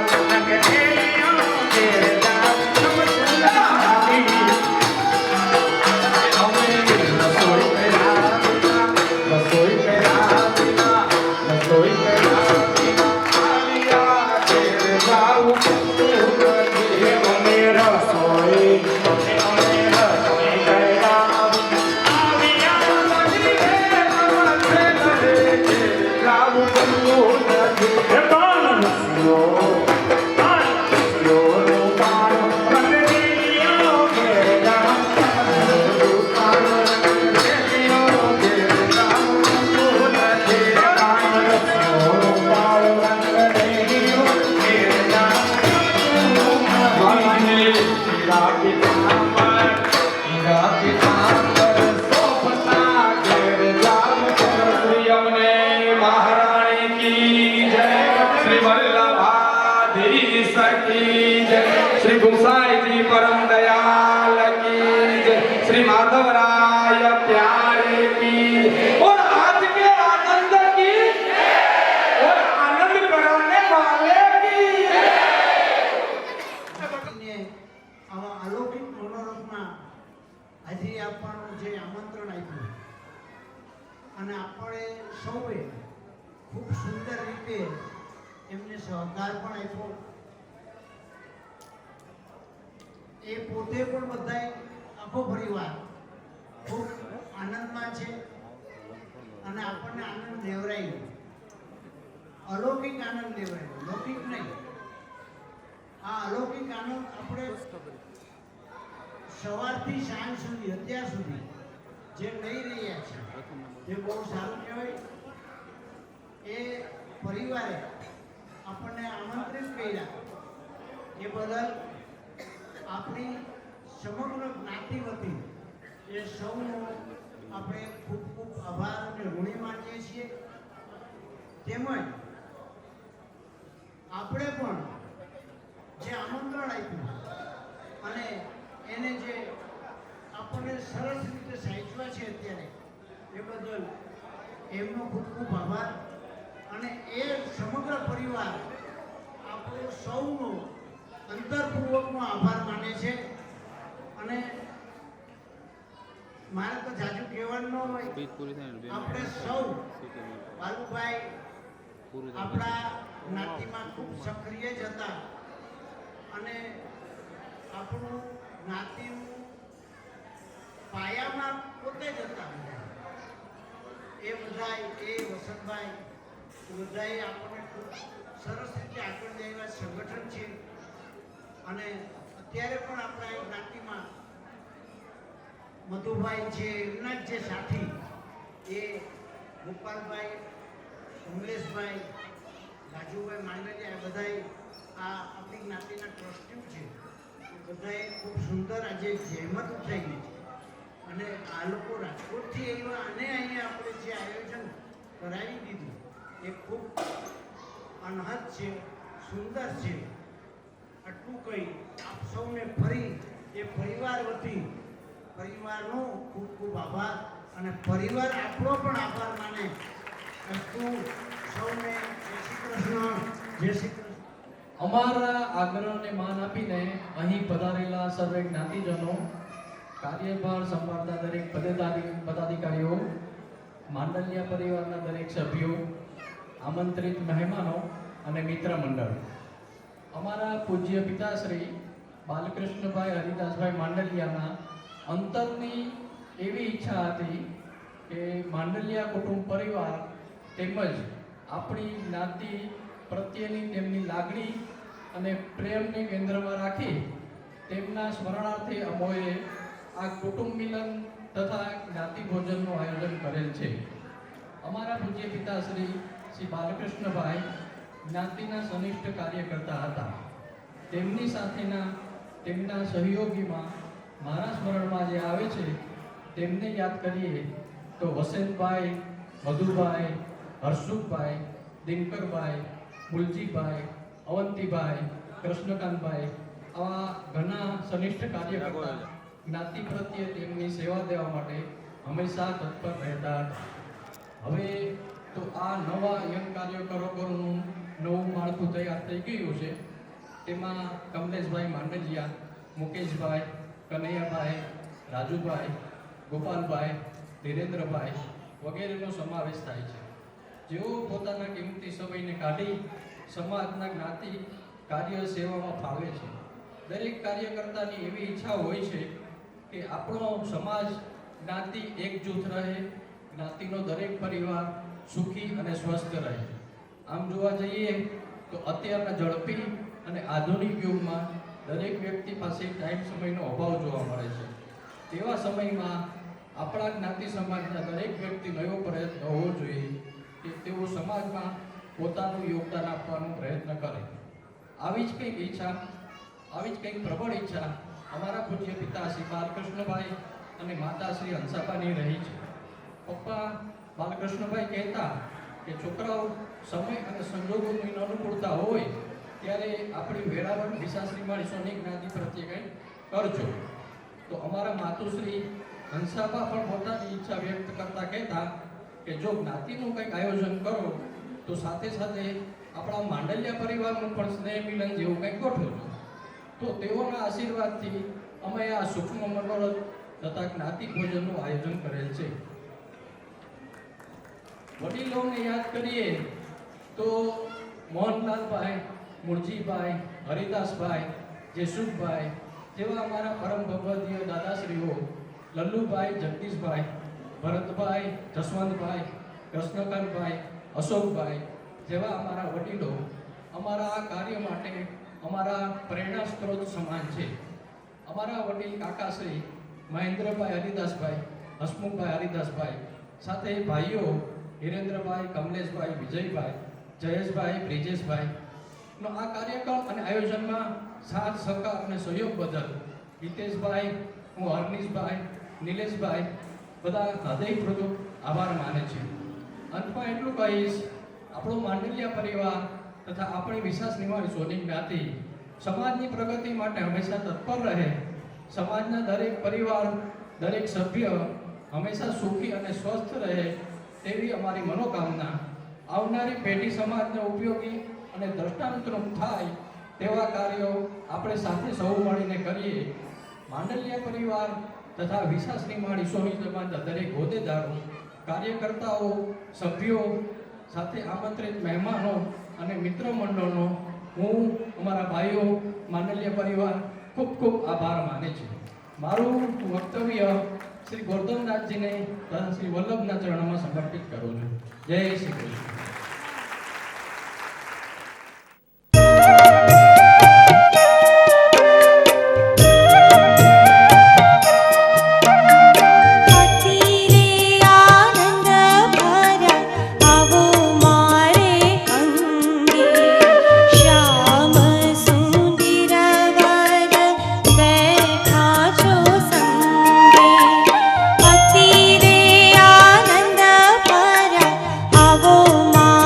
S8: મેરા
S9: હાજરી આપવાનું જે આમંત્રણ આપ્યું અને આપણે સૌએ ખૂબ સુંદર રીતે એમને સહકાર પણ આપ્યો. એ પોતે પણ બધાય આખો પરિવાર ખૂબ આનંદમાં છે અને આપણને આનંદ લેવરાયો, અલૌકિક આનંદ લેવરાયો, લૌકિક નહીં. આ અલૌકિક આનંદ આપણે સવારથી સાંજ સુધી અત્યાર સુધી જે લઈ રહ્યા છે એ બહુ સારું કહેવાય. એ પરિવારે આપણને આમંત્રિત કર્યા એ બદલ આપણી સમગ્ર જ્ઞાતિ વતી એ સૌનો આપણે ખૂબ ખૂબ આભાર અને ઋણી માનીએ છીએ. તેમજ આપણે પણ જે આમંત્રણ આપ્યું અને એને જે આપણને સરસ રીતે સાચવા છે અત્યારે એ બદલ એમનો ખૂબ ખૂબ આભાર. અને એ સમગ્ર પરિવાર આપણો સૌનો અંતરપૂર્વકનો આભાર માને છે. અને મારે તો જાજુ કહેવાનું ન હોય,
S7: સ્પીચ પૂરી થાય ને 2
S9: આપણે
S7: મિનિટ
S9: સૌ
S7: સિટી મિનિટ
S9: બાલુભાઈ
S7: પૂરું થાય
S9: આપણા જ્ઞાતિમાં ખૂબ સક્રિય જ હતા અને આપણું જ્ઞાતિનું પાયામાં પોતે જ હતા. એ બધાય એ વસંતભાઈ બધાએ આપણને ખૂબ સરસ રીતે આગળ લઈ એવા સંગઠન છે. અને અત્યારે પણ આપણા એ જ્ઞાતિમાં મધુભાઈ છે, એમના જ જે સાથી એ ગોપાલભાઈ, કમલેશભાઈ, રાજુભાઈ માંડલિયા બધાએ આ આપણી જ્ઞાતિના ટ્રસ્ટીઓ છે. એ બધાએ ખૂબ સુંદર આજે જહેમત ઉઠાવી છે અને આ લોકો રાજકોટથી આવ્યા અને અહીંયા આપણે જે આયોજન કરાવી દીધું એ ખૂબ અનહદ છે, સુંદર છે. આટલું કહી આપ સૌને ફરી એ પરિવાર વતી પરિવારનો ખૂબ ખૂબ આભાર અને પરિવાર આપણો પણ આભાર માને. તું સૌને જય શ્રી કૃષ્ણ, જય શ્રી કૃષ્ણ.
S10: અમારા આગ્રહને માન આપીને અહીં પધારેલા સર્વે જ્ઞાતિજનો, કાર્યભાર સંભાળતા દરેક પદાધિકારીઓ, માંડલિયા પરિવારના દરેક સભ્યો, આમંત્રિત મહેમાનો અને મિત્ર મંડળ, અમારા પૂજ્ય પિતાશ્રી બાલકૃષ્ણભાઈ હરિદાસભાઈ માંડલિયાના અંતરની એવી ઈચ્છા હતી કે માંડલિયા કુટુંબ પરિવાર તેમજ આપણી જ્ઞાતિ પ્રત્યેની તેમની લાગણી અને પ્રેમને કેન્દ્રમાં રાખી તેમના સ્મરણાર્થે અમોએ આ કુટુંબ મિલન તથા જ્ઞાતિ ભોજનનું આયોજન કરેલ છે. અમારા પૂજ્ય પિતાશ્રી શ્રી બાલકૃષ્ણભાઈ જ્ઞાતિના સનિષ્ઠ કાર્યકર્તા હતા. તેમની સાથેના તેમના સહયોગીમાં મારા સ્મરણમાં જે આવે છે તેમને યાદ કરીએ તો વસંતભાઈ, મધુભાઈ, હર્ષુભાઈ, દિનકરભાઈ, મુલજીભાઈ, અવંતીભાઈ, કૃષ્ણકાંતભાઈ આવા ઘણા સનિષ્ઠ કાર્યકર્તા જ્ઞાતિ પ્રત્યે તેમની સેવા દેવા માટે હંમેશા તત્પર રહેતા હતા. હવે તો આ નવા યંગ કાર્યકરોનું નવું માળખું તૈયાર થઈ ગયું છે. તેમાં કમલેશભાઈ માંડલિયા, મુકેશભાઈ, કનૈયાભાઈ, રાજુભાઈ, ગોપાલભાઈ, ધીરેન્દ્રભાઈ વગેરેનો સમાવેશ થાય છે. જેઓ પોતાના કિંમતી સમયને કાઢી સમાજના જ્ઞાતિ કાર્ય સેવામાં ફાળવે છે. દરેક કાર્યકર્તાની એવી ઈચ્છા હોય છે કે આપણો સમાજ જ્ઞાતિ એકજૂથ રહે, જ્ઞાતિનો દરેક પરિવાર સુખી અને સ્વસ્થ રહે. આમ જોવા જઈએ તો અત્યારના ઝડપી અને આધુનિક યુગમાં દરેક વ્યક્તિ પાસે ટાઈમ સમયનો અભાવ જોવા મળે છે. તેવા સમયમાં આપણા જ્ઞાતિ સમાજના દરેક વ્યક્તિનો એવો પ્રયત્ન હોવો જોઈએ કે તેઓ સમાજમાં પોતાનું યોગદાન આપવાનો પ્રયત્ન કરે. આવી જ કંઈક ઈચ્છા, આવી જ કંઈક પ્રબળ ઈચ્છા અમારા પૂજ્ય પિતા શ્રી બાલકૃષ્ણભાઈ અને માતા શ્રી હંસાબાની રહી છે. પપ્પા બાલકૃષ્ણભાઈ કહેતા કે છોકરાઓ સમય અને સંજોગોની અનુકૂળતા હોય ત્યારે આપણી વેળાવળ દિશાશ્રી મારી સોની જ્ઞાતિ પ્રત્યે કંઈ કરજો. તો અમારા માતુશ્રી હંસાબા પણ પોતાની ઈચ્છા વ્યક્ત કરતા કહેતા કે જો જ્ઞાતિનું કંઈક આયોજન કરો તો સાથે સાથે આપણા માંડલિયા પરિવારનું પણ સ્નેહ મિલન જેવું કંઈક ગોઠવજો. તો તેઓના આશીર્વાદથી અમે આ સૂક્ષ્મ મનોરથ તથા જ્ઞાતિ ભોજનનું આયોજન કરેલ છે. વડીલોને યાદ કરીએ તો મોહનલાલભાઈ, મુરજીભાઈ, હરિદાસભાઈ, જેસુખભાઈ જેવા અમારા પરમ ભગવદીય દાદાશ્રીઓ, લલ્લુભાઈ, જગદીશભાઈ, ભરતભાઈ, જસવંતભાઈ, કૃષ્ણકાંતભાઈ, અશોકભાઈ જેવા અમારા વડીલો અમારા આ કાર્ય માટે અમારા પ્રેરણા સ્ત્રોત સમાન છે. અમારા વડીલ કાકાશ્રી મહેન્દ્રભાઈ હરિદાસભાઈ, હસમુખભાઈ હરિદાસભાઈ સાથે ભાઈઓ હિરેન્દ્રભાઈ, કમલેશભાઈ, વિજયભાઈ, જયેશભાઈ, બ્રિજેશભાઈ નો આ કાર્યક્રમ અને આયોજનમાં સાથ સહકાર અને સહયોગ બદલ હિતેશભાઈ, હું હરનીશભાઈ, નિલેશભાઈ બધા હૃદયપૂર્વક આભાર માને છે. અંતમાં એટલું કહીશ, આપણો માંડલિયા પરિવાર તથા આપણી વિશ્વાસ નિવાળી સોની જ્ઞાતિ સમાજની પ્રગતિ માટે હંમેશા તત્પર રહે, સમાજના દરેક પરિવાર, દરેક સભ્ય હંમેશા સુખી અને સ્વસ્થ રહે તેવી અમારી મનોકામના. આવનારી પેઢી સમાજને ઉપયોગી અને દ્રષ્ટાંતરૂપ થાય તેવા કાર્યો આપણે સાથે સૌ મળીને કરીએ. માંડલિયા પરિવાર તથા વિશ્વાસ નિવાળી સોની સમાજના દરેક હોદ્દેદારો, કાર્યકર્તાઓ, સભ્યો સાથે આમંત્રિત મહેમાનો અને મિત્ર મંડળનો હું અમારા ભાઈઓ માંડલિયા પરિવાર ખૂબ ખૂબ આભાર માને છે. મારું વક્તવ્ય શ્રી ગોરધનનાથજીને તથા શ્રી વલ્લભના ચરણોમાં સમર્પિત કરું છું. જય શ્રી કૃષ્ણ.
S2: આવો મા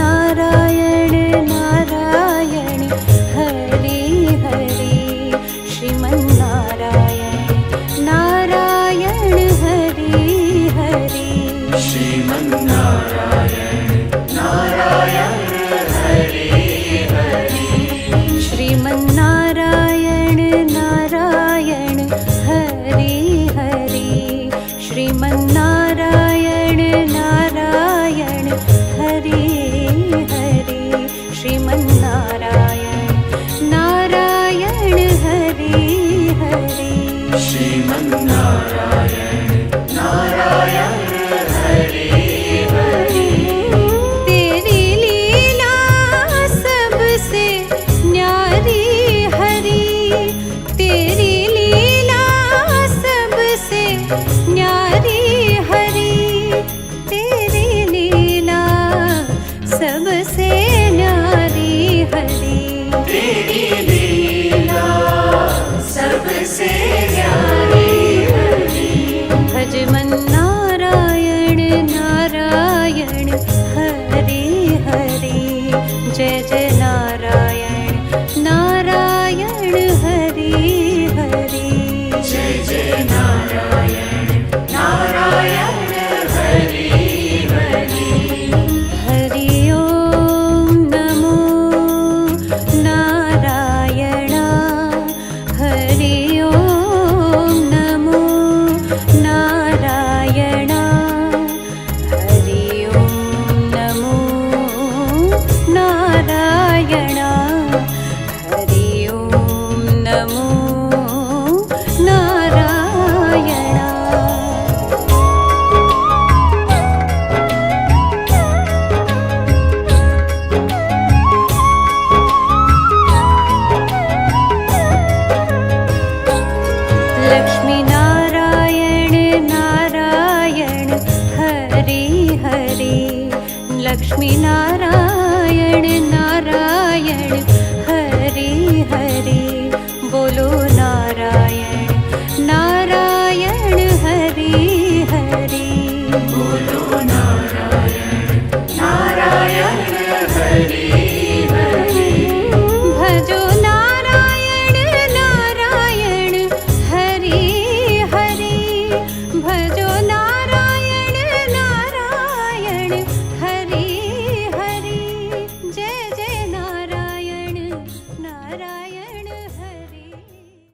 S5: नारायण नारायण हरि हरि श्रीमन्नारायण नारायण हरि हरि
S3: श्रीमन्नारायण नारायण हरि हरि
S5: श्रीमन्नारायण नारायण हरि हरि श्रीमन्नारायण नारायण हरि हरि श्रीमन्नारायण नारायण हरि हरि
S3: श्रीमन्नारायण नारायण हरि हरि
S5: तेरी लीला सबसे न्यारी हरि तेरी लीला सबसे न्यारी हरि तेरी लीला सबसे न्यारी हरि
S3: तेरी लीला सबसे न्यारी हरि
S5: भज मन नारायण नारायण हरि हरि जय जय नारायण नारायण हरि हरि
S3: जय जय नारायण नारायण हरि हरि
S5: हरि ओम नमो नारायण हरि ओम नमो नारायण हरि ओम नमो नारायण हरि ओम नमो नारायण लक्ष्मी नारायण नारायण हरि हरि लक्ष्मी नारायण नारायण हरि हरि बोलो नारायण नारायण हरि हरि
S3: बोलो नारायण नारायण हरि हरि
S5: भजो नारायण नारायण हरि हरि भजो नारायण नारायण हरि हरि जय जय नारायण नारायण हरि